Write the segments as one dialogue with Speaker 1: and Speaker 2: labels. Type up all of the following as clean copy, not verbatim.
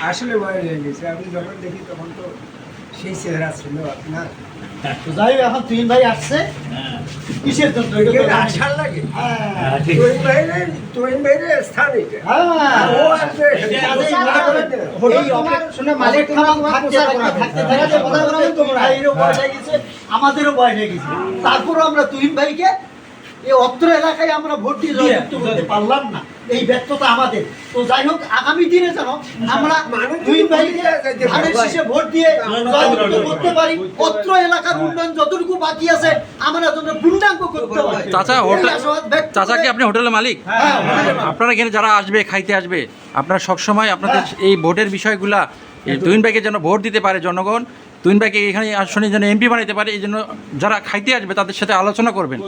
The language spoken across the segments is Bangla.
Speaker 1: আসলে বয়স হয়ে গেছে, আমি যখন দেখি তখন তো সেই চেহারা ছিল আপনার।
Speaker 2: যাই হোক, এখন তুহিন ভাই আসছে কিসের জন্য?
Speaker 1: আসার লাগে
Speaker 2: হ্যাঁ,
Speaker 1: তুহিন ভাইয়ের স্থান এটা।
Speaker 2: হ্যাঁ।
Speaker 1: ও আসবে,
Speaker 2: আমাদেরও বয়স হয়ে গেছে, তারপরও আমরা তুহিন ভাইকে এই অত্র এলাকায় আমরা ভোট দিয়ে জয়যুক্ত করতে পারলাম না, এই ব্যর্থতা আমাদের। তো যাই হোক, আগামী দিনে যেন আমরা তুহিন ভাইকে ধানের শীষে ভোট দিয়ে জয়যুক্ত করতে পারি, অত্র এলাকার উন্নয়ন যতটুকু বাকি আছে আমরা যেন পূর্ণাঙ্গ করতে পারি।
Speaker 3: চাচা চাচা কি আপনি হোটেলের মালিক?
Speaker 2: হ্যাঁ,
Speaker 3: আপনারা এখানে যারা আসবে খাইতে আসবে, আপনারা সবসময় আপনাদের এই ভোটের বিষয়গুলা এই তুহিন ভাইকে যেন ভোট দিতে পারে জনগণ, তুহিন ভাইকে এখানে আসনে যেন এমপি বানাইতে পারে, এই জন্য যারা খাইতে আসবে তাদের সাথে আলোচনা করবেন।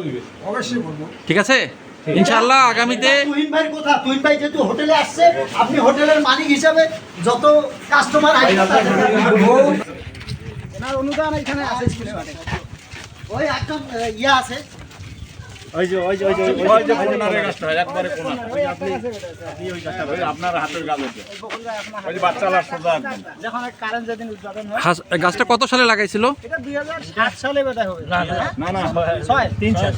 Speaker 1: অবশ্যই বলবো।
Speaker 3: ঠিক আছে, ইনশাআল্লাহ আগামীতে।
Speaker 2: তুহিন ভাইয়ের কথা, তুহিন ভাই যেহেতু হোটেলে আসছে, আপনি হোটেলের মালিক হিসাবে যত কাস্টমার ওনার অনুদান এখানে আছে, ওই একজন ইয়া আছে,
Speaker 4: ওই যে কোনারে গাছটা একবারে কোনা, ওই আপনি ওই গাছটা ওই আপনার হাতের গাছ আছে, ওই যে বাচ্চালার সোজা একদম।
Speaker 2: যখন কারেন্ট যেদিন উদ্বোধন হয়,
Speaker 3: গাছটা কত সালে লাগাইছিল?
Speaker 2: এটা 2007 সালে বোধহয় হবে।
Speaker 4: না
Speaker 2: 3 সালে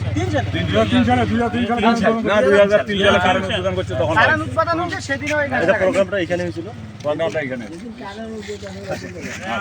Speaker 4: না 2003 সালে কারেন্ট উদ্বোধন করছে তখন।
Speaker 2: কারেন্ট উদ্বোধন হচ্ছে সেদিন ওই
Speaker 4: এটা প্রোগ্রামটা এখানে হয়েছিল, প্রোগ্রামটা এখানে।